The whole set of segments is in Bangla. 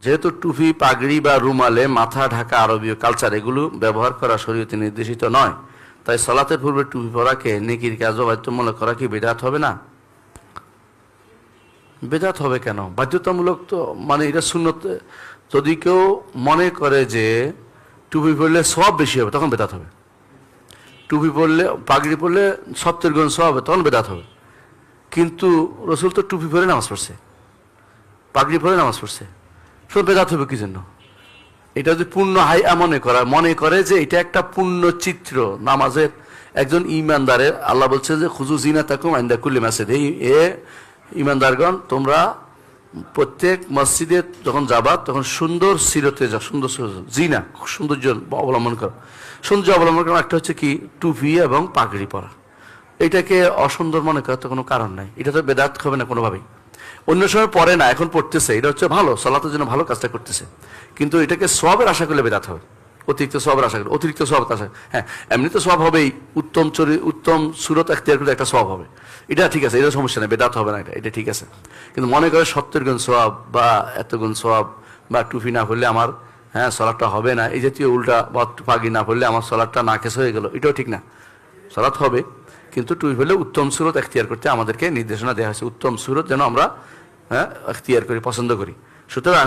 যেহেতু টুপি পাগড়ি বা রুমালে মাথা ঢাকা আরবীয় কালচার এগুলো ব্যবহার করা শরীয়তে নির্দেশিত নয়, তাই সালাতের পূর্বে টুপি পরাকে নেকির কাজ বা বাধ্যতামূলক করা কি বিদআত হবে না? বিদআত হবে কেন? বাধ্যতামূলক তো মানে এটা সুন্নত। যদি কেউ মনে করে যে টুপি পরলে সওয়াব বেশি হবে তখন বিদআত হবে। টুপি পরলে পাগড়ি পরলে 70 গুণ সওয়াব হবে তখন বিদআত হবে। কিন্তু রাসূল তো টুপি পরে নামাজ পড়ছে, পাগড়ি পরে নামাজ পড়ছে, তো বিদআত হবে কি জন্য? এটা যদি পূর্ণ হাইয়া মনে করে যে এটা একটা পূর্ণ চিত্র নামাজের, একজন ইমানদারের আল্লাহ বলছে যে খুজু জিনাতাকুম ইনদা কুল্লি মাসজিদ, এ ইমানদারগণ তোমরা প্রত্যেক মসজিদে যখন যাবা তখন সুন্দর সিরতে যাও, সুন্দর জিনা সৌন্দর্য অবলম্বন করো। সৌন্দর্য অবলম্বন করা একটা হচ্ছে কি টুপি এবং পাগড়ি পরা। এটাকে অসুন্দর মনে করার তো কোনো কারণ নাই, এটা তো বেদাত হবে না কোনোভাবেই। অন্য সময় পরে না, এখন পড়তেছে, এটা হচ্ছে ভালো, সালাতের জন্য ভালো কাজটা করতেছে, কিন্তু এটাকে সওয়াবের আশা করলে বেদাত হবে। অতিরিক্ত সওয়াবের আশা করলে, অতিরিক্ত সওয়াবের আশা, হ্যাঁ এমনি তো সওয়াব হবেই, উত্তম সুরত এখতিয়ার করলে একটা সওয়াব হবে, এটা ঠিক আছে, এটা সমস্যা নেই, বেদাত হবে না, এটা ঠিক আছে। কিন্তু মনে করে 70 গুণ সওয়াব বা এত গুণ সওয়াব, বা টুপি না পড়লে আমার সালাতটা হবে না, এই জাতীয় উল্টা, বা পাগড়ি না পড়লে আমার সালাতটা নাকেস হয়ে গেল, এটাও ঠিক না। সালাত হবে, কিন্তু টুপি পড়লে উত্তম সুরত এখতিয়ার করতে আমাদেরকে নির্দেশনা দেওয়া হয়েছে, উত্তম সুরত যেন আমরা এখতিয়ার করি, পছন্দ করি। সুতরাং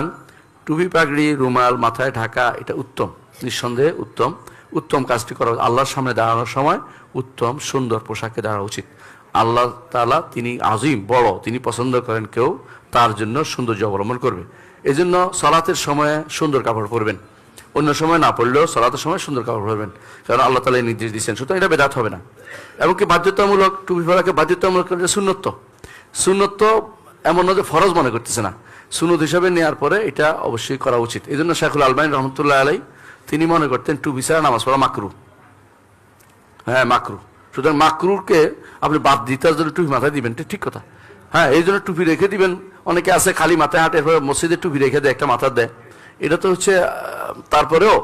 টুপি পাগড়ি রুমাল মাথায় ঢাকা এটা উত্তম, নিঃসন্দেহে উত্তম। উত্তম কাজটি করা, আল্লাহর সামনে দাঁড়ানোর সময় উত্তম সুন্দর পোশাকে দাঁড়ানো উচিত। আল্লাহ তাআলা তিনি আজিম, বড়, তিনি পছন্দ করেন কেউ তার জন্য সৌন্দর্য অবলম্বন করবে। এই জন্য সালাতের সময় সুন্দর কাপড় পরবেন, অন্য সময় না পড়লেও সালাতের সময় সুন্দর কাপড় পরবেন, কারণ আল্লাহ তাআলা নির্দেশ দিচ্ছেন। সুতরাং এটা বেদাত হবে না। এমনকি বাধ্যতামূলক, টুপি পরাকে বাধ্যতামূলক সুন্নত, সুন্নত এমন না যে ফরজ মনে করতেছে না, সুন্নত হিসাবে নেওয়ার পরে এটা অবশ্যই করা উচিত। এই জন্য শাইখুল আলবানী রহমতুল্লাহ আলাই তিনি মনে করতেন টুপি ছাড়া নামাজ পড়া মাকরু, মাকরু। সুতরাং মাকরুকে আপনি বাদ দিতে জন্য টুপি মাথায় দিবেন, ঠিক কথা। এই জন্য টুপি রেখে দিবেন। অনেকে আছে খালি মাথায় হাঁটে, এরপরে মসজিদে টুপি রেখে দেয়, একটা মাথা দেয়, এটা তো হচ্ছে তারপরেও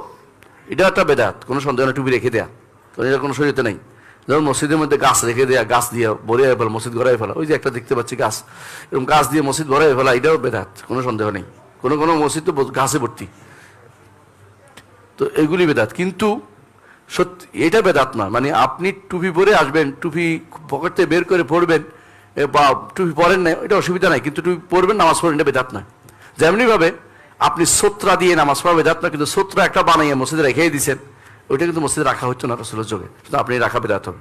এটা একটা বেদাত, কোনো সন্দেহ না টুপি রেখে দেয়া, এটা কোনো শরীয়তে নেই। যেমন মসজিদের মধ্যে গাছ রেখে দেয়া, গাছ দিয়ে ভরিয়ে ফেলা, মসজিদ গড়াই ফেলা, ওই যে একটা দেখতে পাচ্ছি গাছ, এরকম গাছ দিয়ে মসজিদ ভরাই ফেলা, এটাও বেদাত, কোনো সন্দেহ নেই। কোনো কোনো মসজিদ তো গাছে ভর্তি, তো এগুলি বেদাত। কিন্তু সত্যি এটা বেদাত না, মানে আপনি টুপি পরে আসবেন, টুপি পকেট থেকে বের করে পড়বেন, বা টুপি পরেন না, এটা অসুবিধা নাই, কিন্তু টুপি পরবেন, নামাজ পড়বেন, এটা বেদাত না। যেমনি ভাবে আপনি সোত্রা দিয়ে নামাজ পড়া বেদাত না, কিন্তু সোত্রা একটা বানাইয়া মসজিদে রেখেই দিচ্ছেন, ওইটা কিন্তু মসজিদে রাখা হচ্ছে না রাসূলের যুগে, আপনি রাখা বেদাত হবে।